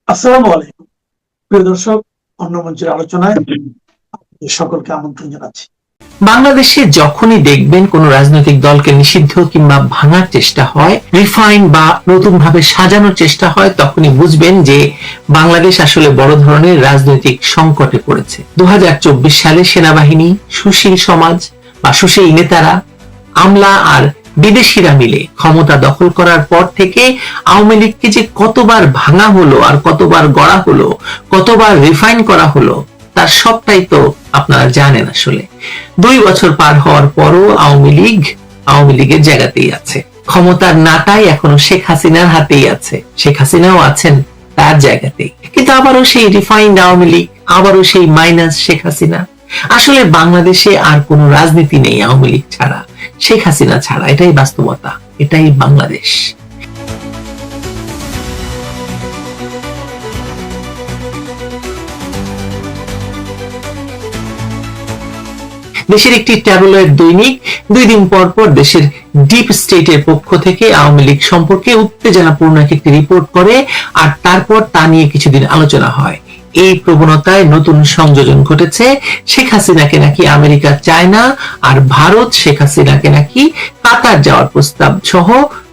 আসসালামু আলাইকুম প্রিয় দর্শক, অন্য মঞ্চের আলোচনায় আপনাদের সকলকে আমন্ত্রণ জানাচ্ছি। বাংলাদেশে যখনই দেখবেন কোন রাজনৈতিক দলকে নিষিদ্ধ কিংবা ভাঙার চেষ্টা হয়, রিফাইন বা নতুন ভাবে সাজানোর চেষ্টা হয়, তখনই বুঝবেন যে বাংলাদেশ আসলে বড় ধরনের রাজনৈতিক সংকটে পড়েছে। 2024 সালে সেনাবাহিনী, সুশীল সমাজ বা সুশীল নেতারা, আমলা আর বিদেশিরা মিলে ক্ষমতা দখল করার পর থেকে আওয়ামী লীগকে যে কতবার ভাঙা হলো আর কতবার গড়া হলো, কতবার রিফাইন করা হলো, তার সবটাই তো আপনারা জানেন। আসলে 2 বছর পার হওয়ার পরও আওয়ামী লীগের জায়গাতেই আছে। ক্ষমতার নাটাই এখনো শেখ হাসিনার হাতেই আছে, শেখ হাসিনাও আছেন তার জায়গাতেই, কিন্তু আবারও সেই রিফাইন্ড আওয়ামী লীগ, আবারও সেই মাইনাস শেখ হাসিনা। আসলে বাংলাদেশে আর কোনো রাজনীতি নেই আওয়ামী লীগ ছাড়া, শেখ হাসিনা ছাড়া। এটাই বাস্তবতা, এটাই বাংলাদেশ। দেশের একটি ট্যাবলয়েড দৈনিক 2 দিন পর পর দেশের ডিপ স্টেটের পক্ষ থেকে আওয়ামী লীগ সম্পর্কে উত্তেজনাপূর্ণ একটি রিপোর্ট করে, আর তারপর তা নিয়ে কিছুদিন আলোচনা হয়। এই প্রবণতায় নতুন সংযোজন ঘটেছে। শেখ হাসিনাকে নাকি আমেরিকা চায় না, আর ভারত শেখ হাসিনাকে নাকি কাতার যাওয়ার প্রস্তাব সহ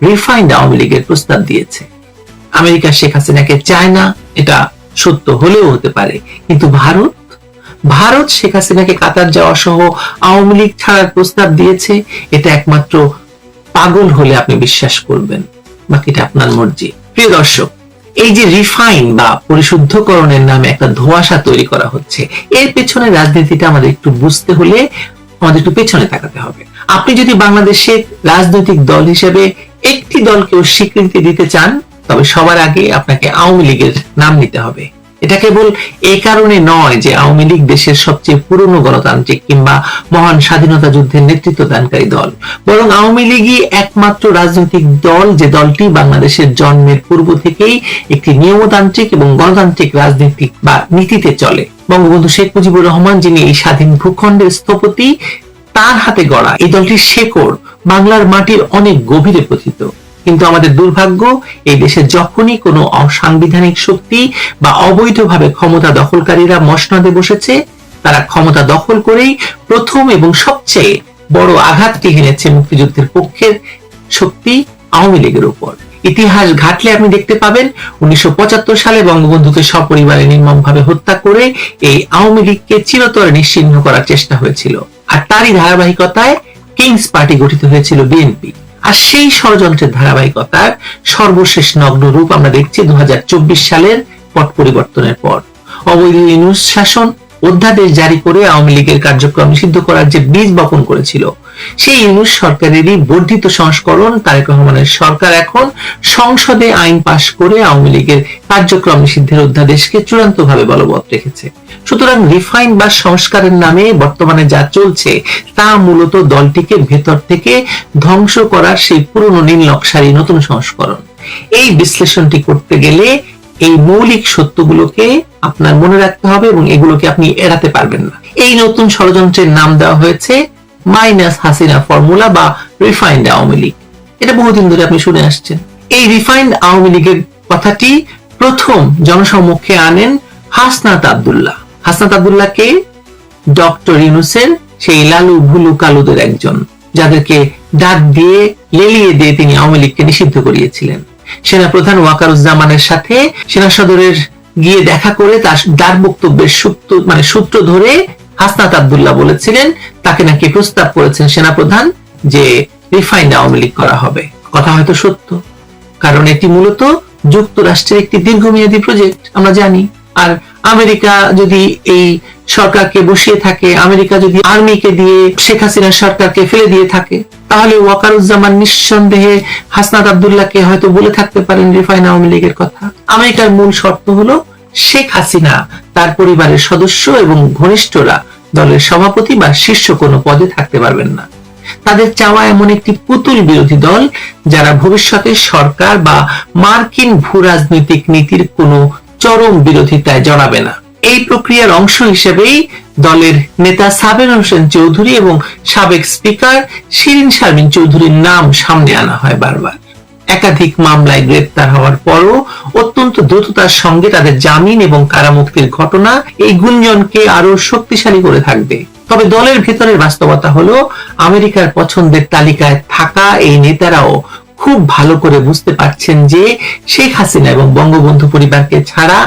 রিফাইন্ড আওয়ামী লীগের প্রস্তাব দিয়েছে। আমেরিকা শেখ হাসিনাকে চায় না, এটা সত্য হলেও হতে পারে, কিন্তু ভারত শেখ হাসিনাকে কাতার যাওয়া সহ আওয়ামী লীগ ছাড়ার প্রস্তাব দিয়েছে। এটা একমাত্র পাগল হলে আপনি বিশ্বাস করবেন, বাকিটা আপনার মর্জি। প্রিয় দর্শক, এই যে রিফাইন বা পরিশুদ্ধকরণের নামে একটা ধোঁয়াশা তৈরি করা হচ্ছে, এর পেছনে রাজনীতিটা আমাদের একটু বুঝতে হলে আমাদের একটু পেছনে তাকাতে হবে। আপনি যদি বাংলাদেশের রাজনৈতিক দল হিসেবে একটি দলকেও স্বীকৃতি দিতে চান, তবে সবার আগে আপনাকে আওয়ামী লীগের নাম নিতে হবে। এটা কেবল এই কারণে নয় যে আওয়ামী লীগ দেশের সবচেয়ে পুরনো গণতান্ত্রিক কিংবা মহান স্বাধীনতা যুদ্ধের নেতৃত্ব দানকারী দল, বরং আওয়ামী লীগই একমাত্র রাজনৈতিক দল যে দলটি বাংলাদেশের জন্মের পূর্ব থেকেই একটি নিয়মতান্ত্রিক এবং গণতান্ত্রিক রাজনীতি বা নীতিতে চলে। বঙ্গবন্ধু শেখ মুজিবুর রহমান, যিনি এই স্বাধীন ভূখণ্ডের স্থপতি, তার হাতে গড়া এই দলটির শেকড় বাংলার মাটির অনেক গভীরে পতিত। কিন্তু আমাদের দুর্ভাগ্য, এই দেশে যখনই কোনো অসাংবিধানিক শক্তি বা অবৈধভাবে ক্ষমতা দখলকারীরা মসনদে বসেছে, তারা ক্ষমতা দখল করেই প্রথম এবং সবচেয়ে বড় আঘাতটি হেনেছে মুক্তিযুদ্ধের পক্ষের শক্তি আওয়ামী লীগের উপর। ইতিহাস ঘাটলে আপনি দেখতে পাবেন 1975 সালে বঙ্গবন্ধুকে সপরিবারে নির্মমভাবে হত্যা করে এই আওয়ামী লীগকে চিরতরে নিশ্চিহ্ন করার চেষ্টা হয়েছিল, আর তারই ধারাবাহিকতায় কিংস পার্টি গঠিত হয়েছিল বিএনপি। আর সেই ষড়যন্ত্রের ধারাবাহিকতার সর্বশেষ নগ্ন রূপ আমরা দেখছি 2024 সালের পট পরিবর্তনের পর। অবৈধ ইউনূস শাসন অধ্যাদেশ জারি করে আওয়ামী লীগের কার্যক্রম নিষিদ্ধ করার যে বীজ বপন করেছিল, সেই ইউনূস সরকারেরই বর্ধিত সংস্করণ তারেক রহমানের সরকার এখন সংসদে আইন পাশ করে আওয়ামী লীগের কার্যক্রম নিষিদ্ধের অধ্যাদেশকে চূড়ান্তভাবে বলবৎ রেখেছে। সুতরাং রিফাইন বা সংস্কারের নামে বর্তমানে যা চলছে তা মূলত দলটিকে ভেতর থেকে ধ্বংস করার সেই পুরনো নীল নকশারই নতুন সংস্করণ। এই বিশ্লেষণটি করতে গেলে এই মৌলিক সত্যগুলোকে আপনার মনে রাখতে হবে এবং এগুলোকে আপনি এড়াতে পারবেন না। এই নতুন ষড়যন্ত্রের নাম দেওয়া হয়েছে মাইনাস হাসিনা ফর্মুলা বা রিফাইন্ড আওয়ামী লীগ। এটা বহুদিন ধরে আপনি শুনে আসছেন। এই রিফাইন্ড আওয়ামী লীগের কথাটি প্রথম জনসমক্ষে আনেন হাসনাত আব্দুল্লাহ। হাসনাত আব্দুল্লাহকে ডক্টর ইউনূসের সেই লালু ভুলু কালুদের একজন, যাদেরকে ডাক দিয়ে লেলিয়ে দিয়ে তিনি আওয়ামী লীগকে নিষিদ্ধ করিয়েছিলেন। সেনাপ্রধান ওয়াকারুজ্জামানের সাথে সেনা সদরের গিয়ে দেখা করে তার বক্তব্যের সূত্র ধরে হাসনাত আব্দুল্লাহ বলেছিলেন, তাকে নাকি প্রস্তাব করেছেন সেনাপ্রধান যে রিফাইন্ড আওয়ামী লীগ করা হবে। কথা হয়তো সত্য, কারণ এটি মূলত যুক্তরাষ্ট্রের একটি দীর্ঘমেয়াদী প্রজেক্ট, আমরা জানি। আর আমেরিকা যদি এই সরকারকে বসিয়ে থাকে, আমেরিকা যদি আর্মিকে দিয়ে শেখ হাসিনার সরকারকে ফেলে দিয়ে থাকে, তাহলে ওয়াকারুজ্জামান নিঃসন্দেহে হাসনাত আব্দুল্লাহকে হয়তো বলে থাকতে পারেন রিফাইন্ড আওয়ামী লীগের কথা। আমেরিকার মূল শর্ত হলো শেখ হাসিনা, তার পরিবারের সদস্য এবং ঘনিষ্ঠরা দলের সভাপতি বা শীর্ষ কোনো পদে থাকতে পারবেন না। তাদের চাওয়া এমন একটি পুতুল বিরোধী দল যারা ভবিষ্যতে সরকার বা মার্কিন ভূ রাজনৈতিক নীতির কোনো চরম বিরোধিতায় জড়াবে না। এই প্রক্রিয়ার অংশ হিসেবেই দলের নেতা সাবের হোসেন চৌধুরী এবং সাবেক স্পিকার শিরিন শারমিন চৌধুরীর নাম সামনে আনা হয় বারবার। একাধিক মামলায় গ্রেপ্তার হওয়ার পরও অত্যন্ত দ্রুততার সঙ্গে তাদের জামিন এবং কারামুক্তির ঘটনা এই গুঞ্জনকে আরো শক্তিশালী করে থাকবে। তবে দলের ভেতরের বাস্তবতা হলো আমেরিকার পছন্দের তালিকায় থাকা এই নেতারাও খুব ভালো করে বুঝতে পারছেন যে শেখ হাসিনা এবং বঙ্গবন্ধু পরিবারকে ছাড়া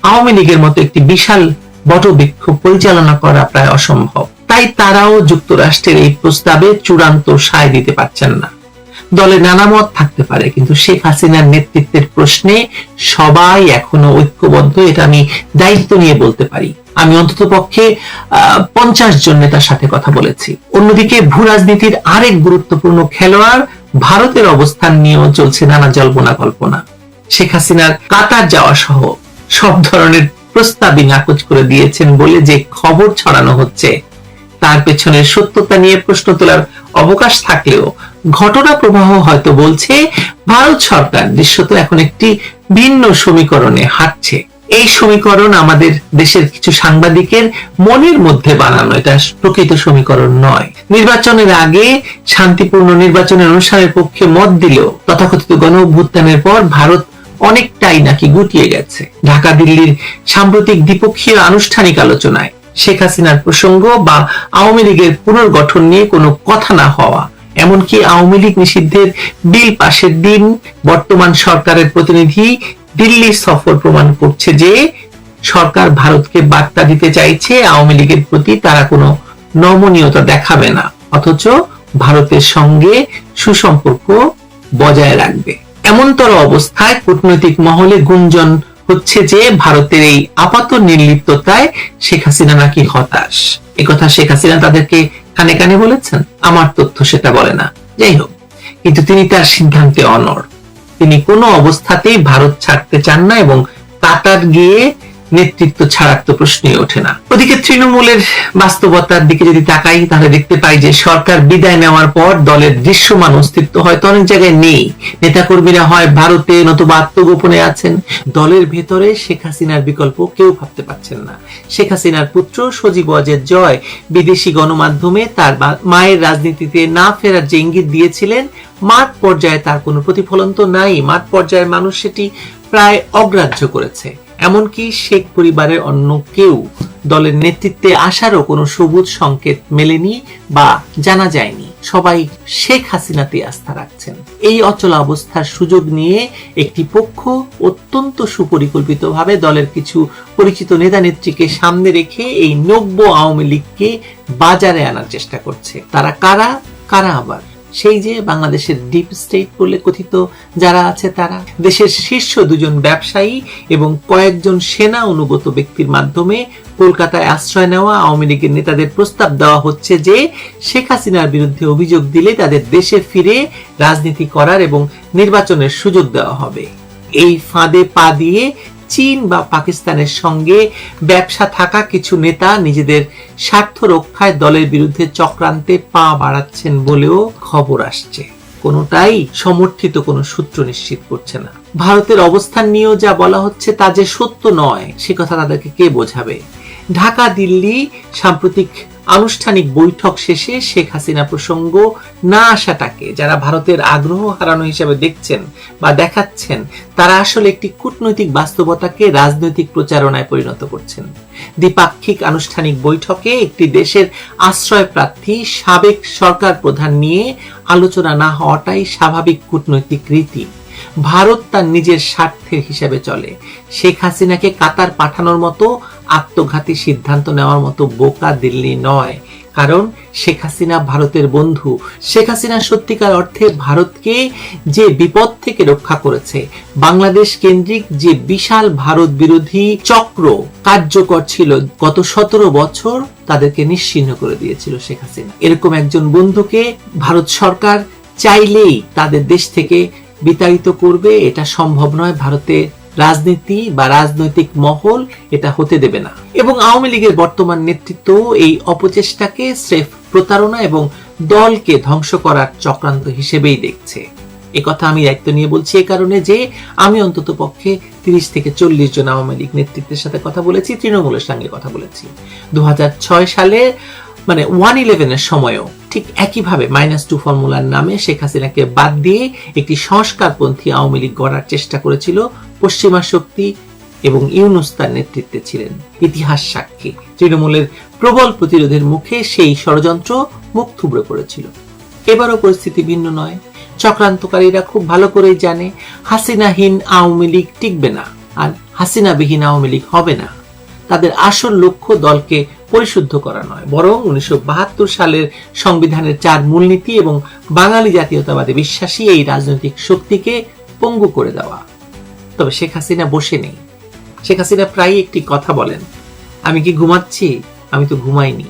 আওয়ামী লীগের মতো একটি বিশাল বটবৃক্ষ পরিচালনা করা প্রায় অসম্ভব। তাই তারাও যুক্তরাষ্ট্রের এই প্রস্তাবে চূড়ান্ত সায় দিতে পারছেন না। দলে নানা মত থাকতে পারে, কিন্তু শেখ হাসিনার নেতৃত্বের প্রশ্নে সবাই এখনো ঐক্যবদ্ধ, এটা আমি দায়িত্ব নিয়ে বলতে পারি। আমি অন্তত পক্ষে 50 জন নেতার সাথে কথা বলেছি। অন্যদিকে ভূ রাজনীতির আরেক গুরুত্বপূর্ণ খেলোয়াড় ভারতের অবস্থান নিয়েও চলছে নানা জল্পনা কল্পনা। শেখ হাসিনার কাতার যাওয়া সহ সব ধরনের প্রস্তাবই নাকচ করে দিয়েছেন বলে যে খবর ছড়ানো হচ্ছে, তার পেছনের সত্যতা নিয়ে প্রশ্ন তোলার অবকাশ থাকলেও ঘটনা প্রবাহ হয়তো বলছে ভারত সরকার দৃশ্যত এখন একটি ভিন্ন সমীকরণে হাঁটছে। এই সমীকরণ আমাদের দেশের কিছু সাংবাদিকের মনের মধ্যে বানানো, এটা প্রকৃত সমীকরণ নয়। নির্বাচনের আগে শান্তিপূর্ণ নির্বাচনের অনুষ্ঠানের পক্ষে মত দিলেও তথাকথিত গণ অভ্যুত্থানের পর ভারত অনেকটাই নাকি গুটিয়ে গেছে। ঢাকা দিল্লির সাম্প্রতিক দ্বিপক্ষীয় আনুষ্ঠানিক আলোচনায় শেখ হাসিনার প্রসঙ্গ বা আওয়ামী লীগের পুনর্গঠন নিয়ে কোনো কথা না হওয়া, এমনকি আওয়ামী লীগ নিষিদ্ধের বিল পাশের দিন বর্তমান সরকারের প্রতিনিধি দিল্লি সফর প্রমাণ করছে যে সরকার ভারতকে বার্তা দিতে চাইছে আওয়ামী লীগের প্রতি তারা কোনো নমনীয়তা দেখাবে না, অথচ ভারতের সঙ্গে সুসম্পর্ক বজায় রাখবে। এমনতর অবস্থায় কূটনৈতিক মহলে গুঞ্জন হচ্ছে যে ভারতের এই আপাত নির্লিপ্ততায় শেখ হাসিনা নাকি হতাশ। একথা শেখ হাসিনা তাদেরকে কানে কানে বলেছেন, আমার তথ্য সেটা বলে না। যাই হোক, কিন্তু তিনি তার সিদ্ধান্তে অনড়। তিনি কোনো অবস্থাতেই ভারত ছাড়তে চান না এবং কাতার গিয়ে নেতৃত্ব ছাড়ার তো প্রশ্নই ওঠে না। ওদিকে তৃণমূলের বাস্তবতার দিকে যদি তাকাই তাহলে দেখতে পাই যে সরকার বিদায় নেওয়ার পর দলের দৃশ্যমান অস্তিত্ব হয়তো অনেক জায়গায় নেই। নেতাকর্মীরা হয় ভারতে নতুবা আত্মগোপনে আছেন। দলের ভেতরে শেখ হাসিনার বিকল্প কেউ ভাবতে পারছেন না। শেখ হাসিনার পুত্র সজীব ওয়াজেদ জয় বিদেশি গণমাধ্যমে তার মায়ের রাজনীতিতে না ফেরার যে ইঙ্গিত দিয়েছিলেন, মাঠ পর্যায়ে তার কোনো প্রতিফলন তো নাই। মাঠ পর্যায়ের মানুষ সেটি প্রায় অগ্রাহ্য করেছে। এমনকি শেখ পরিবারের অন্য কেউ দলের নেতৃত্বে আসারও কোনো সবুজ সংকেত মেলেনি বা জানা যায়নি। সবাই শেখ হাসিনাতে আস্থা রাখছেন। এই অচলা অবস্থার সুযোগ নিয়ে একটি পক্ষ অত্যন্ত সুপরিকল্পিতভাবে দলের কিছু পরিচিত নেতা নেত্রীকে সামনে রেখে এই নব্য আওয়ামী লীগকে বাজারে আনার চেষ্টা করছে। তারা কারা? কারা আবার সেই যে বাংলাদেশের ডিপ স্টেট বলে কথিত যারা আছে তারা। দেশের শীর্ষ 2 জন ব্যবসায়ী এবং কয়েকজন সেনা অনুগত ব্যক্তির মাধ্যমে কলকাতায় আশ্রয় নেওয়া আওয়ামী লীগের নেতাদের প্রস্তাব দেওয়া হচ্ছে যে শেখ হাসিনার বিরুদ্ধে অভিযোগ দিলে তাদের দেশে ফিরে রাজনীতি করার এবং নির্বাচনের সুযোগ দেওয়া হবে। এই ফাঁদে পা দিয়ে চীন বা পাকিস্তানের সঙ্গে ব্যবসা থাকা কিছু নেতা নিজেদের স্বার্থ রক্ষায় দলের বিরুদ্ধে চক্রান্তে পা বাড়াচ্ছেন বলেও খবর আসছে। কোনোটাই সমর্থিত কোনো সূত্র নিশ্চিত করছে না। ভারতের অবস্থান নিয়েও যা বলা হচ্ছে তা যে সত্য নয় সে কথা তাদেরকে কে বোঝাবে? ঢাকা দিল্লি সাম্প্রতিক আনুষ্ঠানিক বৈঠক শেষে শেখ হাসিনা প্রসঙ্গ না আসাটাকে যারা ভারতের আগ্রহ হারানো হিসেবে দেখছেন বা দেখাচ্ছেন, তারা আসলে একটি কূটনৈতিক বাস্তবতাকে রাজনৈতিক প্রচারণায় পরিণত করছেন। দ্বিপাক্ষিক আনুষ্ঠানিক বৈঠকে একটি দেশের আশ্রয় প্রার্থী সাবেক সরকার প্রধান নিয়ে আলোচনা না হওয়াটাই স্বাভাবিক কূটনৈতিক রীতি। ভারত তার নিজের স্বার্থের হিসেবে চলে। শেখ হাসিনাকে কাতার পাঠানোর মতো আত্মঘাতী সিদ্ধান্ত নেওয়ার মতো বোকা দিল্লি নয়, কারণ শেখ হাসিনা ভারতের বন্ধু। শেখ হাসিনা সত্যিকার অর্থে ভারতকে যে বিপদ থেকে রক্ষা করেছে, বাংলাদেশ কেন্দ্রিক যে বিশাল ভারত বিরোধী চক্র কার্যকর ছিল গত 17 বছর, তাদেরকে নিশ্চিহ্ন করে দিয়েছিল শেখ হাসিনা। এরকম একজন বন্ধুকে ভারত সরকার চাইলেই তাদের দেশ থেকে বিতাড়িত করবে, এটা সম্ভব নয়। ভারতে রাজনীতি বা রাজনৈতিক মহল এটা হতে দেবে না। এবং আওয়ামী লীগের বর্তমান নেতৃত্ব এই অপচেষ্টাকে স্রেফ প্রতারণা এবং দলকে ধ্বংস করার চক্রান্ত হিসেবেই দেখছে। একথা আমি দায়িত্ব নিয়ে বলছি এই কারণে যে আমি অন্তত পক্ষে 30 থেকে 40 জন আওয়ামী লীগ নেতৃত্বের সাথে কথা বলেছি, তৃণমূলের সঙ্গে কথা বলেছি। 2006 সালে 1/11 এর সময়ও ঠিক একইভাবে -2 ফর্মুলার নামে শেখ হাসিনাকে বাদ দিয়ে একটি সংস্কারপন্থী আওয়ামী লীগ গড়ার চেষ্টা করেছিল পশ্চিমা শক্তি এবং ইউনূস তার নেতৃত্বে ছিলেন। ইতিহাস সাক্ষী তৃণমূলের প্রবল প্রতিরোধের মুখে সেই ষড়যন্ত্র মুখ থুবড়ে পড়েছিল। এবারও পরিস্থিতি ভিন্ন নয়। চক্রান্তকারীরা খুব ভালো করেই জানে হাসিনাহীন আওয়ামী লীগ টিকবে না, আর হাসিনাবিহীন আওয়ামী লীগ হবে না। তাদের আসল লক্ষ্য দলকে পরিশুদ্ধ করা নয়, বরং 1972 সালের সংবিধানের 4 মূলনীতি এবং বাঙালি জাতীয়তাবাদে বিশ্বাসী এই রাজনৈতিক শক্তিকে পঙ্গু করে দেওয়া। তবে শেখ হাসিনা বসে নেই। শেখ হাসিনা প্রায়ই একটি কথা বলেন, আমি কি ঘুমাচ্ছি? আমি তো ঘুমাইনি,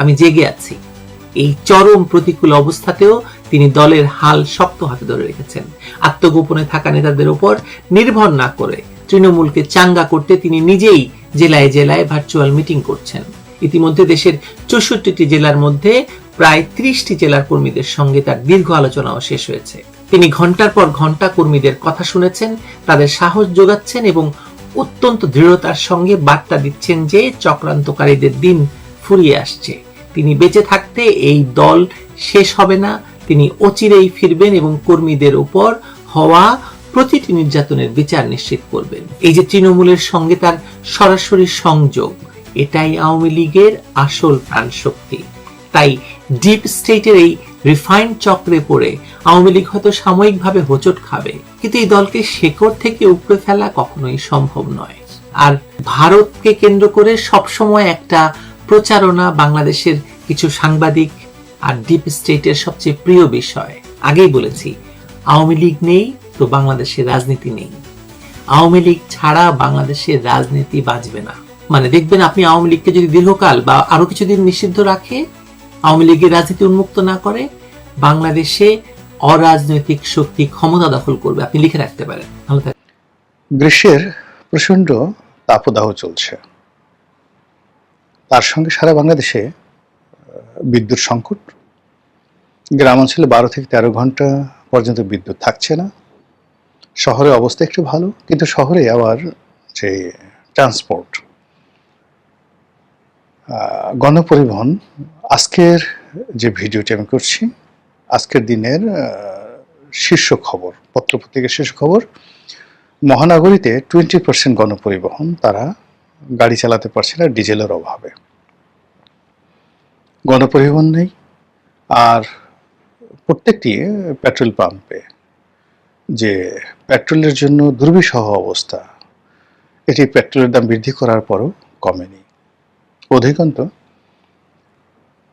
আমি জেগে আছি। এই চরম প্রতিকূল অবস্থাতেও তিনি দলের হাল শক্ত হাতে ধরে রেখেছেন। আত্মগোপনে থাকা নেতাদের উপর নির্ভর না করে তৃণমূলকে চাঙ্গা করতে তিনি নিজেই জেলায় জেলায় ভার্চুয়াল মিটিং করছেন। ইতিমধ্যে দেশের 64টি জেলার মধ্যে প্রায় 30টি জেলার কর্মীদের সঙ্গে তার দীর্ঘ আলোচনাও শেষ হয়েছে। তিনি ঘন্টার পর ঘন্টা কর্মীদের কথা শুনেছেন, তাদের সাহস যোগাচ্ছেন এবং অত্যন্ত দৃঢ়তার সঙ্গে বার্তা দিচ্ছেন যে চক্রান্তকারীদের দিন ফুরিয়ে আসছে। তিনি বেঁচে থাকতে এই দল শেষ হবে না, তিনি অচিরেই ফিরবেন এবং কর্মীদের উপর হওয়া প্রতিটি নির্যাতনের বিচার নিশ্চিত করবেন। এই যে তৃণমূলের সঙ্গে তার সরাসরি সংযোগ, এটাই আওয়ামী লীগের আসল প্রাণশক্তি। তাই ডিপ স্টেটের এই রিফাইন্ড চক্রে পড়ে আওয়ামী লীগ হয়তো সাময়িকভাবে হোঁচট খাবে, কিন্তু এই দলকে শেকড় থেকে উপড়ে ফেলা কখনোই সম্ভব নয়। আর ভারতকে কেন্দ্র করে সবসময় একটা প্রচারণা বাংলাদেশের কিছু সাংবাদিক আর ডিপ স্টেটের সবচেয়ে প্রিয় বিষয়। আগেই বলেছি, আওয়ামী লীগ নেই তো বাংলাদেশের রাজনীতি নেই। আওয়ামী লীগ ছাড়া বাংলাদেশের রাজনীতি বাঁচবে না। মানে দেখবেন, আপনি আওয়ামী লীগকে যদি দীর্ঘকাল বা আরো কিছুদিন নিষিদ্ধ রাখে, আওয়ামী লীগের রাজনীতি উন্মুক্ত না করে, বাংলাদেশে অরাজনৈতিক শক্তি ক্ষমতা দখল করবে। আপনি লিখে রাখতে পারেন। ভালো থাকবেন। গ্রীষ্মের প্রচন্ড তাপদাহ চলছে, তার সঙ্গে সারা বাংলাদেশে বিদ্যুৎ সংকট। গ্রাম অঞ্চলে 12 থেকে 13 ঘন্টা পর্যন্ত বিদ্যুৎ থাকছে না। শহরের অবস্থা একটু ভালো, কিন্তু শহরে আবার যে ট্রান্সপোর্ট, গণপরিবহন, আজকের যে ভিডিওটি আমি করছি, আজকের দিনের শীর্ষ খবর, পত্রপত্রিকার শীর্ষ খবর, মহানগরীতে 20% গণপরিবহন তারা গাড়ি চালাতে পারছে না ডিজেলের অভাবে। গণপরিবহন নেই, আর প্রত্যেকটি পেট্রোল পাম্পে যে পেট্রোলের জন্য দুর্বিষহ অবস্থা, এটি পেট্রোলের দাম বৃদ্ধি করার পরও কমেনি। অধিকন্ত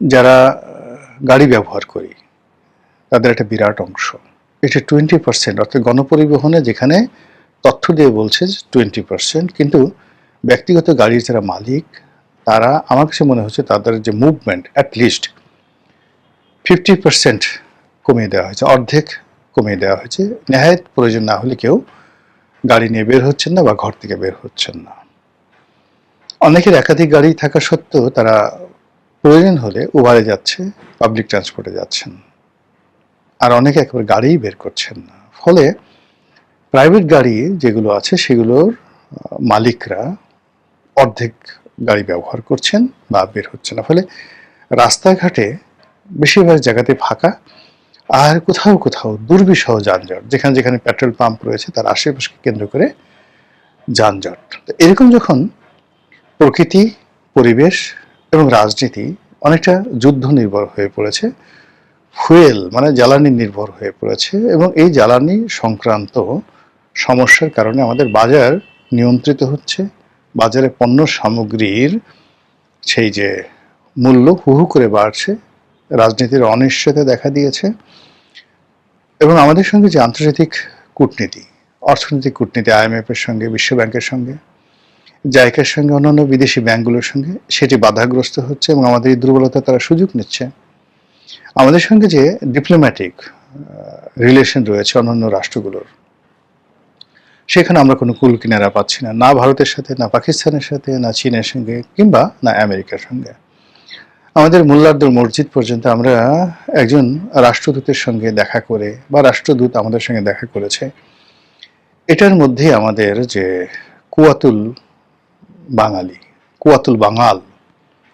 যারা গাড়ি ব্যবহার করি তাদের একটা বিরাট অংশ, এটি 20%, অর্থাৎ গণপরিবহনে যেখানে তথ্য দিয়ে বলছে 20%, কিন্তু ব্যক্তিগত গাড়ির যারা মালিক, তারা, আমার কাছে মনে হচ্ছে তাদের যে মুভমেন্ট অ্যাটলিস্ট 50% কমিয়ে দেওয়া হয়েছে, অর্ধেক কমিয়ে দেওয়া হয়েছে। নেহায়েত প্রয়োজন না হলে কেউ গাড়ি নিয়ে বের হচ্ছেন না বা ঘর থেকে বের হচ্ছেন না। অনেকের একাধিক গাড়ি থাকা সত্ত্বেও তারা প্রয়োজন হলে উবারে যাচ্ছে, পাবলিক ট্রান্সপোর্টে যাচ্ছেন, আর অনেকে একেবারে গাড়িই বের করছেন না। ফলে প্রাইভেট গাড়ি যেগুলো আছে সেগুলোর মালিকরা অর্ধেক গাড়ি ব্যবহার করছেন বা বের হচ্ছে না। ফলে রাস্তাঘাটে বেশিরভাগ জায়গাতে ফাঁকা, আর কোথাও কোথাও দুর্বিষহ যানজট। যেখানে যেখানে পেট্রোল পাম্প রয়েছে তার আশেপাশকে কেন্দ্র করে যানজট। তো এরকম যখন প্রকৃতি, পরিবেশ এবং রাজনীতি অনেকটা যুদ্ধ নির্ভর হয়ে পড়েছে, ফুয়েল মানে জ্বালানি নির্ভর হয়ে পড়েছে, এবং এই জ্বালানি সংক্রান্ত সমস্যার কারণে আমাদের বাজার নিয়ন্ত্রিত হচ্ছে। বাজারে পণ্য সামগ্রীর সেই যে মূল্য হু হু করে বাড়ছে, রাজনীতির অনিশ্চয়তা দেখা দিয়েছে, এবং আমাদের সঙ্গে যে আন্তর্জাতিক কূটনীতি, অর্থনৈতিক কূটনীতি, IMF এর সঙ্গে, বিশ্ব ব্যাংকের সঙ্গে, জাইকার সঙ্গে, অন্যান্য বিদেশি ব্যাংকগুলোর সঙ্গে, সেটি বাধাগ্রস্ত হচ্ছে এবং আমাদের এই দুর্বলতা তারা সুযোগ নিচ্ছে। আমাদের সঙ্গে যে ডিপ্লোম্যাটিক রিলেশন রয়েছে অন্যান্য রাষ্ট্রগুলোর, সেখানে আমরা কোনো কুল কিনারা পাচ্ছি না, না ভারতের সাথে, না পাকিস্তানের সাথে, না চীনের সঙ্গে, কিংবা না আমেরিকার সঙ্গে। আমাদের মোল্লারদুর মসজিদ পর্যন্ত আমরা একজন রাষ্ট্রদূতের সঙ্গে দেখা করে, বা রাষ্ট্রদূত আমাদের সঙ্গে দেখা করেছে, এটার মধ্যে আমাদের যে কুয়াতুল বাঙালি, কুয়াতুল বাঙাল,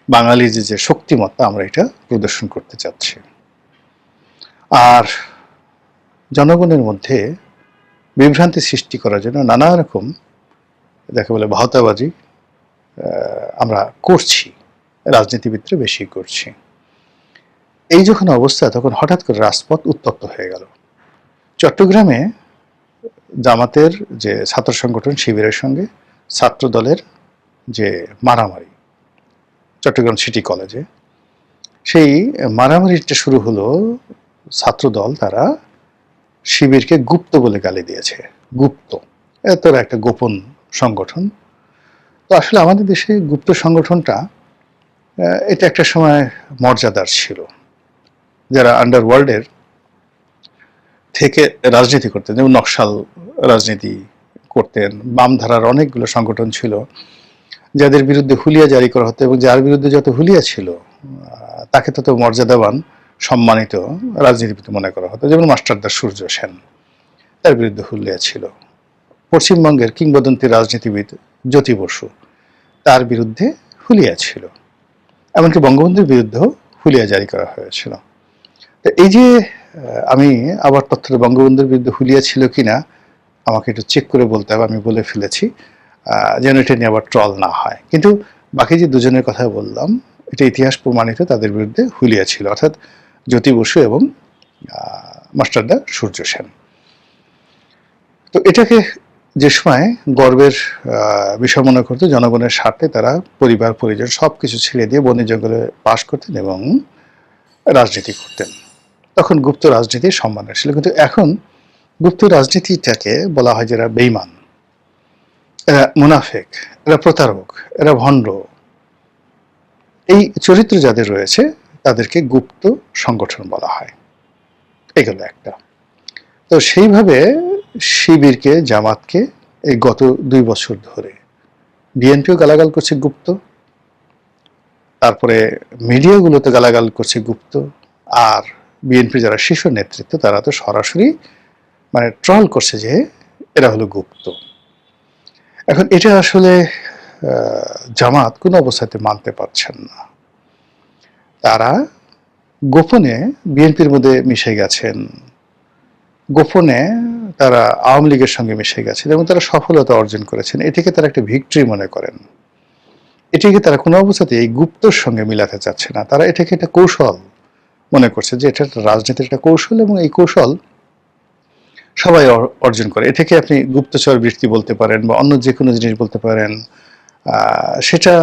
বাঙালির যে শক্তিমত্তা আমরা এটা প্রদর্শন করতে চাচ্ছি। আর জনগণের মধ্যে বিভ্রান্তি সৃষ্টি করার জন্য নানা রকম যাকে বলে ভাওতাবাজি আমরা করছি, রাজনীতিবিদরা বেশি করছি। এই যখন অবস্থা, তখন হঠাৎ করে রাজপথ উত্তপ্ত হয়ে গেল। চট্টগ্রামে জামাতের যে ছাত্র সংগঠন শিবিরের সঙ্গে ছাত্র দলের যে মারামারি চট্টগ্রাম সিটি কলেজে, সেই মারামারিটা শুরু হলো ছাত্রদল তারা শিবিরকে গুপ্ত বলে গালি দিয়েছে। গুপ্ত, তোরা একটা গোপন সংগঠন। তো আসলে আমাদের দেশে গুপ্ত সংগঠনটা এটা একটা সময় মর্যাদার ছিল। যারা আন্ডারওয়ার্ল্ডের থেকে রাজনীতি করতেন, যেমন নকশাল রাজনীতি করতেন, বাম ধারার অনেকগুলো সংগঠন ছিল যাদের বিরুদ্ধে হুলিয়া জারি করা হতো, এবং যার বিরুদ্ধে যত হুলিয়া ছিল তাকে তত মর্যাদাবান সম্মানিত রাজনীতিবিদ মনে করা হতো। যেমন মাস্টারদা সূর্য সেন, তার বিরুদ্ধে হুলিয়া ছিল। পশ্চিমবঙ্গের কিংবদন্তি রাজনীতিবিদ জ্যোতি বসু, তার বিরুদ্ধে হুলিয়া ছিল। এমনকি বঙ্গবন্ধুর বিরুদ্ধেও হুলিয়া জারি করা হয়েছিল। তো এই যে আমি আবার তথ্যটা বঙ্গবন্ধুর বিরুদ্ধে হুলিয়া ছিল কিনা আমাকে একটু চেক করে বলতে হবে, আমি বলে ফেলেছি যেন এটা নিয়ে আবার ট্রল না হয়। কিন্তু বাকি যে দুজনের কথা বললাম, এটা ইতিহাস প্রমাণিত, তাদের বিরুদ্ধে হুলিয়া ছিল, অর্থাৎ জ্যোতি বসু এবং মাস্টারদা সূর্য সেন। তো এটাকে যে সময় গর্বের বিষয় মনে করতো, জনগণের স্বার্থে তারা পরিবার পরিজন সবকিছু ছেড়ে দিয়ে বনে জঙ্গলে বাস করতেন এবং রাজনীতি করতেন। তখন গুপ্ত রাজনীতির সম্মান ছিল। কিন্তু এখন গুপ্ত রাজনীতিটাকে বলা হয় যারা বেঈমান, এরা মুনাফেক, এরা প্রতারক, এরা ভণ্ড, এই চরিত্র যাদের রয়েছে তাদেরকে গুপ্ত সংগঠন বলা হয়। এগুলো একটা। তো সেইভাবে শিবিরকে, জামাতকে এই গত 2 বছর ধরে বিএনপিও গালাগাল করছে গুপ্ত, তারপরে মিডিয়াগুলোতে গালাগাল করছে গুপ্ত, আর বিএনপি যারা শীর্ষ নেতৃত্ব তারা তো সরাসরি মানে ট্রল করছে যে এরা হলো গুপ্ত। এখন এটা আসলে জামাত কোনো অবস্থাতে মানতে পারছেন না। তারা গোপনে বিএনপির মধ্যে মিশে গেছেন, গোপনে তারা আওয়ামী লীগের সঙ্গে মিশে গেছেন এবং তারা সফলতা অর্জন করেছেন। এটিকে তারা একটা ভিক্টরি মনে করেন। এটিকে তারা কোনো অবস্থাতে এই গুপ্তর সঙ্গে মিলাতে চাচ্ছে না। তারা এটাকে একটা কৌশল মনে করছে যে এটা একটা রাজনীতির একটা কৌশল, এবং এই কৌশল সবাই অর্জন করে। এটাকে আপনি গুপ্তচর বৃত্তি বলতে পারেন বা অন্য যে কোনো জিনিস বলতে পারেন। সেটা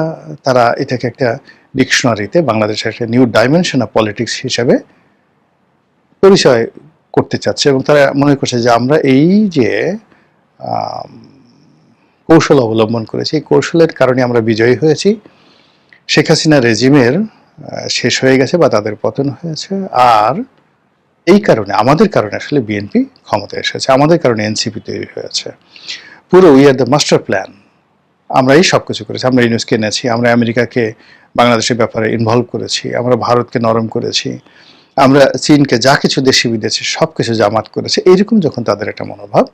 তারা এটাকে একটা ডিকশনারিতে বাংলাদেশের একটা নিউ ডাইমেনশন অফ পলিটিক্স হিসাবে পরিচয় করতে চাচ্ছে, এবং তারা মনে করছে যে আমরা এই যে কৌশল অবলম্বন করেছি, এই কৌশলের কারণে আমরা বিজয়ী হয়েছি। শেখ হাসিনা রেজিমের শেষ হয়ে গেছে বা তাদের পতন হয়েছে, আর এই কারণে আমাদের কারণে আসলে বিএনপি ক্ষমতায় এসেছে, আমাদের কারণে এনসিপি তৈরি হয়েছে। পুরো we are the master plan, আমরা এই সব কিছু করেছি। আমরা ইউনুসকে এনেছি, আমরা আমেরিকাকে বাংলাদেশের ব্যাপারে ইনভলভ করেছি, আমরা ভারতকে নরম করেছি, আমরা চীনকে যা কিছু দেশি বিদেশি সব কিছু জামাত করেছে। এইরকম যখন তাদের একটা মনোভাব,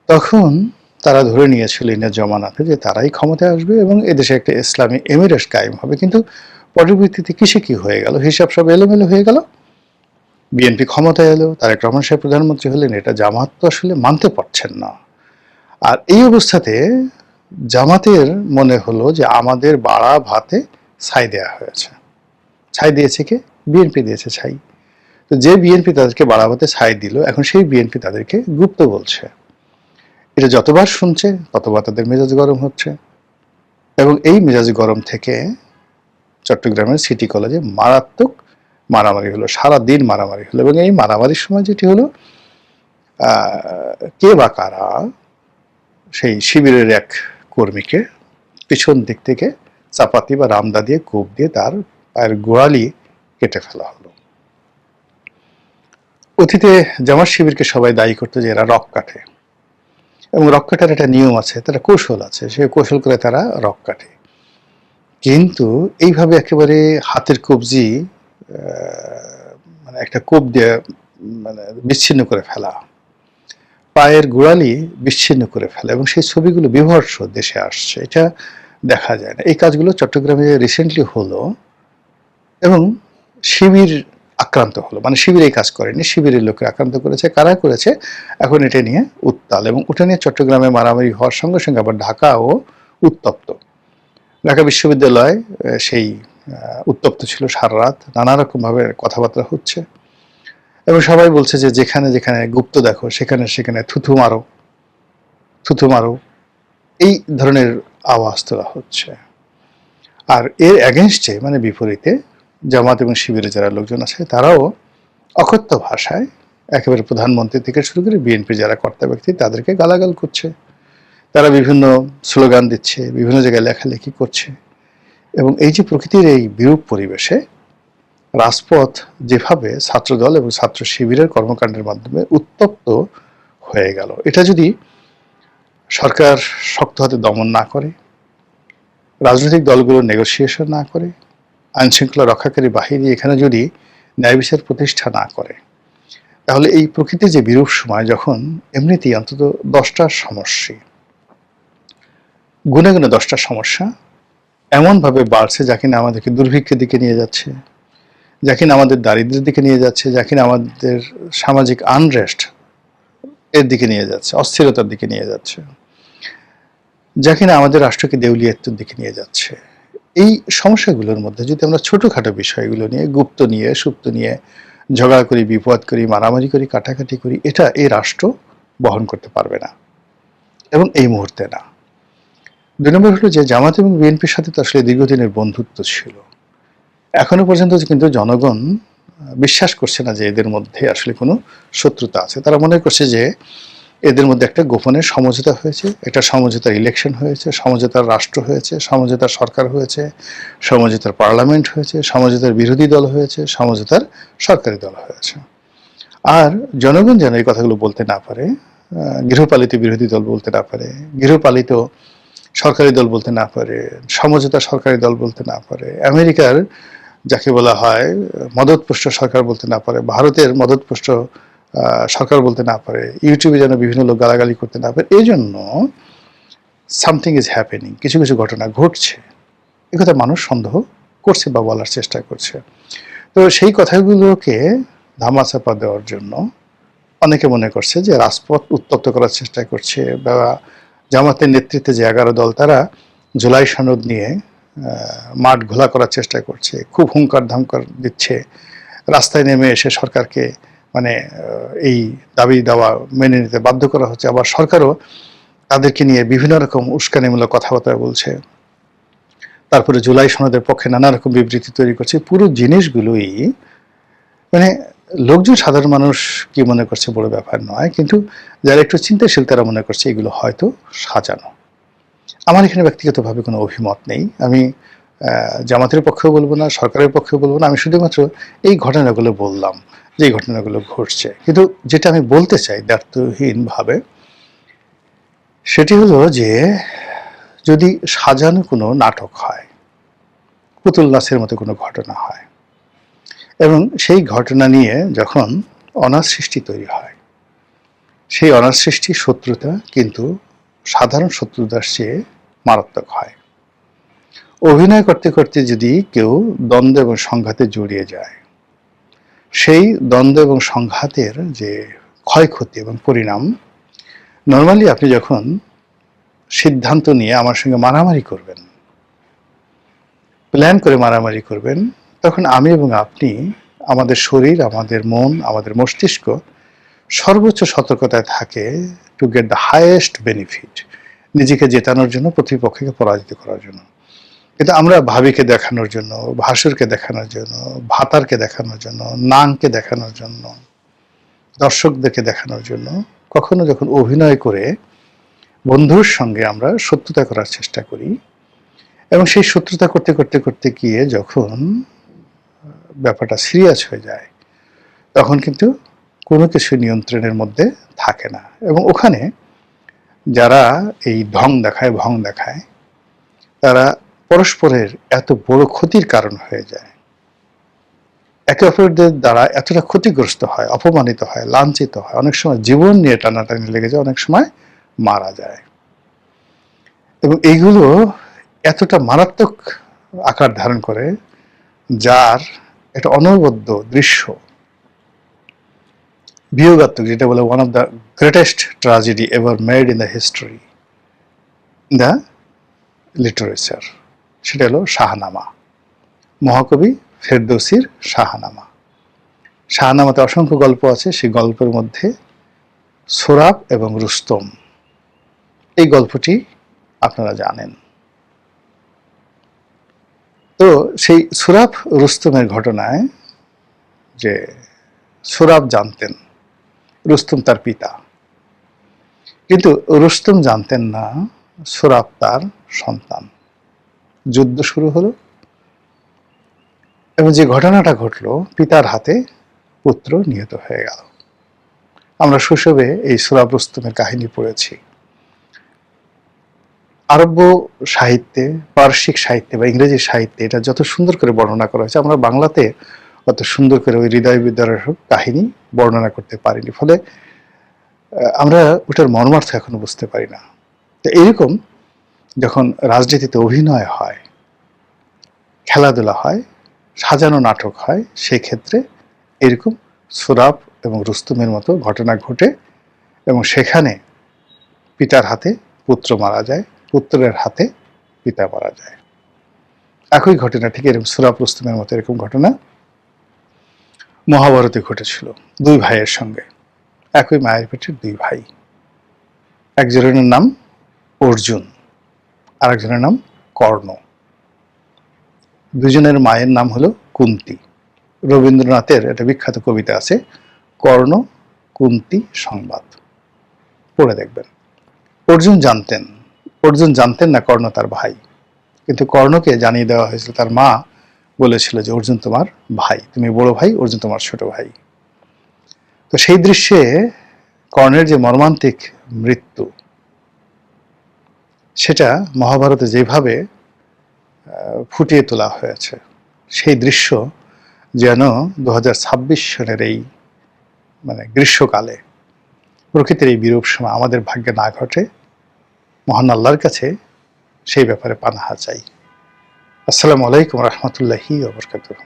তখন তারা ধরে নিয়েছিল ইনের জমানাতে যে তারাই ক্ষমতায় আসবে এবং এদেশে একটা ইসলামী এমিরেটস কায়েম হবে। কিন্তু পরবর্তীতে কিসে কি হয়ে গেল, হিসাব সব এলোমেলো হয়ে গেল। বিএনপি ক্ষমতায় এলো, তারেক রহমান সাহেব প্রধানমন্ত্রী হলেন, এটা জামাত তো আসলে মানতে পারছেন না। আর এই অবস্থাতে জামাতের মনে হলো যে আমাদের বাড়া ভাতে ছাই দেওয়া হয়েছে। ছাই দিয়েছে কে? বিএনপি দিয়েছে ছাই। তো যে বিএনপি তাদেরকে বাড়া ভাতে ছাই দিল, এখন সেই বিএনপি তাদেরকে গুপ্ত বলছে। এটা যতবার শুনছে ততবার তাদের মেজাজ গরম হচ্ছে, এবং এই মেজাজ গরম থেকে চট্টগ্রামের সিটি কলেজে মারাত্মক মারামারি হলো, সারাদিন মারামারি হলো। এবং এই মারামারির সময় যেটি হলো, কে বা কারা সেই শিবিরের এক কর্মীকে পিছন দিক থেকে চাপাতি বা রামদা দিয়ে কোপ দিয়ে তার পায়ের গোড়ালি কেটে ফেলা হলো। অতীতে জামাত শিবিরকে সবাই দায়ী করতো যে এরা রক কাটে, এবং রক কাটার একটা নিয়ম আছে, তারা কৌশল আছে, সে কৌশল করে তারা রক কাটে। কিন্তু এইভাবে একেবারে হাতের কবজি মানে একটা কোপ দিয়ে মানে বিচ্ছিন্ন করে ফেলা, পায়ের গোড়ালি বিচ্ছিন্ন করে ফেলা, এবং সেই ছবিগুলো বিভৎস দেশে আসছে। এটা দেখা যায় না। এই কাজগুলো চট্টগ্রামে রিসেন্টলি হলো এবং শিবির আক্রান্ত হলো, মানে শিবির এই কাজ করেনি, শিবিরের লোকে আক্রান্ত করেছে। কারা করেছে এখন এটা নিয়ে উত্তাল, এবং ওটা নিয়ে চট্টগ্রামে মারামারি হওয়ার সঙ্গে সঙ্গে আবার ঢাকাও উত্তপ্ত। ঢাকা বিশ্ববিদ্যালয় সেই উত্তপ্ত ছিল সারা রাত, নানা রকম ভাবে কথাবার্তা হচ্ছে এবং সবাই বলছে যে যেখানে যেখানে গুপ্ত দেখো সেখানে সেখানে থুথু মারো, থুথু মারো, এই ধরনের আওয়াজ তোলা হচ্ছে। আর এর অ্যাগেনস্টে, মানে বিপরীতে, জামাত এবং শিবিরে যারা লোকজন আছে তারাও অকথ্য ভাষায় একেবারে প্রধানমন্ত্রী থেকে শুরু করে বিএনপি যারা কর্তা ব্যক্তি তাদেরকে গালাগাল করছে। তারা বিভিন্ন স্লোগান দিচ্ছে, বিভিন্ন জায়গায় লেখালেখি করছে, এবং এই যে প্রকৃতির এই বিরূপ পরিবেশে রাজপথ যেভাবে ছাত্রদল এবং ছাত্র শিবিরের কর্মকাণ্ডের মাধ্যমে উত্তপ্ত হয়ে গেল, এটা যদি সরকার শক্ত হাতে দমন না করে, রাজনৈতিক দলগুলো নেগোসিয়েশন না করে, আইনশৃঙ্খলা রক্ষাকারী বাহিনী এখানে যদি ন্যায় বিচার প্রতিষ্ঠা না করে, তাহলে এই প্রকৃতির যে বিরূপ সময়, যখন এমনিতেই অন্তত 10টা সমস্যা, গুনে গুনে 10টা সমস্যা এমনভাবে বাড়ছে যা কিনা আমাদেরকে দুর্ভিক্ষের দিকে নিয়ে যাচ্ছে, যা কিনা আমাদের দারিদ্র্যের দিকে নিয়ে যাচ্ছে, যা কিনা আমাদের সামাজিক আনরেস্ট এর দিকে নিয়ে যাচ্ছে, অস্থিরতার দিকে নিয়ে যাচ্ছে, যা কিনা আমাদের রাষ্ট্রকে দেউলিয়াত্বের দিকে নিয়ে যাচ্ছে। এই সমস্যাগুলোর মধ্যে যদি আমরা ছোটখাটো বিষয়গুলো নিয়ে, গুপ্ত নিয়ে, সুপ্ত নিয়ে ঝগড়া করি, বিপদ করি, মারামারি করি, কাটাকাটি করি, এটা এই রাষ্ট্র বহন করতে পারবে না, এবং এই মুহূর্তে না। 2 নম্বর হলো যে জামাত এবং বিএনপির সাথে তো আসলে দীর্ঘদিনের বন্ধুত্ব ছিল। এখনো পর্যন্ত কিন্তু জনগণ বিশ্বাস করছে না যে এদের মধ্যে আসলে কোনো শত্রুতা আছে। তারা মনে করছে যে এদের মধ্যে একটা গোপনের সমঝোতা হয়েছে, একটা সমঝোতার ইলেকশন হয়েছে, সমঝোতার রাষ্ট্র হয়েছে, সমঝোতার সরকার হয়েছে, সমঝোতার পার্লামেন্ট হয়েছে, সমঝোতার বিরোধী দল হয়েছে, সমঝোতার সরকারি দল হয়েছে। আর জনগণ যেন এই কথাগুলো বলতে না পারে, গৃহপালিত বিরোধী দল বলতে না পারে, গৃহপালিত সরকারি দল বলতে না পারে, সমঝোতা সরকারি দল বলতে না পারে, আমেরিকার যাকে বলা হয় মদতপুষ্ট সরকার বলতে না পারে, ভারতের মদতপুষ্ট সরকার বলতে না পারে, ইউটিউবে যেন বিভিন্ন লোক গালাগালি করতে না পারে। এই জন্য সামথিং ইজ হ্যাপেনিং, কিছু কিছু ঘটনা ঘটছে, এ কথা মানুষ সন্দেহ করছে বা বলার চেষ্টা করছে। তো সেই কথাগুলোকে ধামাচাপা দেওয়ার জন্য অনেকে মনে করছে যে রাজপথ উত্তপ্ত করার চেষ্টা করছে, বা জামাতের নেতৃত্বে যে 11 দল তারা জুলাই সনদ নিয়ে মাঠ ঘোলা করার চেষ্টা করছে, খুব হুঙ্কার ধামকার দিচ্ছে, রাস্তায় নেমে এসে সরকারকে মানে এই দাবি দাওয়া মেনে নিতে বাধ্য করা হচ্ছে। আবার সরকারও তাদেরকে নিয়ে বিভিন্ন রকম উস্কানিমূলক কথাবার্তা বলছে, তারপরে জুলাই সনদের পক্ষে নানা রকম বিবৃতি তৈরি করছে। পুরো জিনিসগুলোই মানে লোকজন, সাধারণ মানুষ কি মনে করছে বড় ব্যাপার নয়, কিন্তু যারা একটু চিন্তাশীল তারা মনে করছে এগুলো হয়তো সাজানো। আমার এখানে ব্যক্তিগতভাবে কোনো অভিমত নেই, আমি জামাতের পক্ষেও বলবো না, সরকারের পক্ষেও বলবো না, আমি শুধুমাত্র এই ঘটনাগুলো বললাম যে এই ঘটনাগুলো ঘটছে। কিন্তু যেটা আমি বলতে চাই দ্ব্যর্থহীনভাবে, সেটি হলো যে যদি সাজানো কোনো নাটক হয়, পুতুল নাচের মতো কোনো ঘটনা হয়, এবং সেই ঘটনা নিয়ে যখন অনার সৃষ্টি তৈরি হয়, সেই অনার সৃষ্টি শত্রুতা কিন্তু সাধারণ শত্রুতার চেয়ে মারাত্মক হয়। অভিনয় করতে করতে যদি কেউ দ্বন্দ্ব এবং সংঘাতে জড়িয়ে যায়, সেই দ্বন্দ্ব এবং সংঘাতের যে ক্ষয়ক্ষতি এবং পরিণাম, নর্মালি আপনি যখন সিদ্ধান্ত নিয়ে আমার সঙ্গে মারামারি করবেন, প্ল্যান করে মারামারি করবেন, তখন আমি এবং আপনি, আমাদের শরীর, আমাদের মন, আমাদের মস্তিষ্ক সর্বোচ্চ সতর্কতায় থাকে to get the highest benefit, নিজেকে জেতানোর জন্য, প্রতিপক্ষকে পরাজিত করার জন্য। কিন্তু আমরা ভাবিকে দেখানোর জন্য, ভাসুরকে দেখানোর জন্য, ভাতারকে দেখানোর জন্য, নাংকে দেখানোর জন্য, দর্শকদেরকে দেখানোর জন্য কখনো যখন অভিনয় করে বন্ধুর সঙ্গে আমরা শত্রুতা করার চেষ্টা করি, এবং সেই শত্রুতা করতে করতে করতে গিয়ে যখন ব্যাপারটা সিরিয়াস হয়ে যায়, তখন কিন্তু কোনো কিছু নিয়ন্ত্রণের মধ্যে থাকে না, এবং ওখানে যারা এই ভং দেখায় তারা পরস্পরের এত বড় ক্ষতির কারণ হয়ে যায়, একে অপরদের দ্বারা এতটা ক্ষতিগ্রস্ত হয়, অপমানিত হয়, লাঞ্ছিত হয়, অনেক সময় জীবন নিয়ে টানাটানি লেগে যায়, অনেক সময় মারা যায়। এবং এইগুলো এতটা মারাত্মক আকার ধারণ করে, যার একটা অনবদ্য দৃশ্য, বিয়োগাত্মক, যেটা বলে one of the greatest tragedy ever made in the history, the literature, সেটা হলো শাহনামা, মহাকবি ফেরদৌসির শাহনামা। শাহনামাতে অসংখ্য গল্প আছে, সেই গল্পের মধ্যে সোরাব এবং রুস্তম, এই গল্পটি আপনারা জানেন। তো সেই সোরাব রুস্তমের ঘটনায়, যে সোরাব জানতেন রুস্তম তার পিতা, কিন্তু রুস্তম জানতেন না সোরাব তার সন্তান। যুদ্ধ শুরু হলো এবং যে ঘটনাটা ঘটলো, পিতার হাতে পুত্র নিহত হয়ে গেল। আমরা শৈশবে এই সোরাব রুস্তমের কাহিনী পড়েছি। আরব্য সাহিত্যে, পারসিক সাহিত্যে বা ইংরেজি সাহিত্যে এটা যত সুন্দর করে বর্ণনা করা হয়েছে, আমরা বাংলাতে অত সুন্দর করে ওই হৃদয় বিদারক কাহিনী বর্ণনা করতে পারিনি, ফলে আমরা ওটার মর্মার্থ এখনো বুঝতে পারি না। তো এরকম যখন রাজনীতিতে অভিনয় হয়, খেলাধুলা হয়, সাজানো নাটক হয়, সেই ক্ষেত্রে এরকম সোরাব এবং রুস্তমের মতো ঘটনা ঘটে এবং সেখানে পিতার হাতে পুত্র মারা যায়, পুত্রের হাতে পিতা মারা যায়। একই ঘটনা, ঠিক এরকম সোরাব রুস্তমের মতো এরকম ঘটনা মহাভারতে ঘটেছিল, দুই ভাইয়ের সঙ্গে, একই মায়ের পেটের দুই ভাই। একজনের নাম অর্জুন, আর একজনের নাম কর্ণ। দুজনের মায়ের নাম হলো কুন্তি। রবীন্দ্রনাথের একটা বিখ্যাত কবিতা আছে, কর্ণ কুন্তি সংবাদ, পড়ে দেখবেন। অর্জুন জানতেন না কর্ণ তার ভাই, কিন্তু কর্ণকে জানিয়ে দেওয়া হয়েছিল, তার মা বলেছিল যে অর্জুন তোমার ভাই, তুমি বড় ভাই, অর্জুন তোমার ছোট ভাই। তো সেই দৃশ্যে কর্ণের যে মর্মান্তিক মৃত্যু, সেটা মহাভারতে যেভাবে ফুটিয়ে তোলা হয়েছে, সেই দৃশ্য যেন 2026 সনের এই গ্রীষ্মকালে, প্রকৃতির এই বিরূপ সময় আমাদের ভাগ্যে না ঘটে, মহান আল্লাহর কাছে সেই ব্যাপারে পানাহা চাই। আসসালামু আলাইকুম রহমতুল্লাহি ওয়া বারাকাতুহু।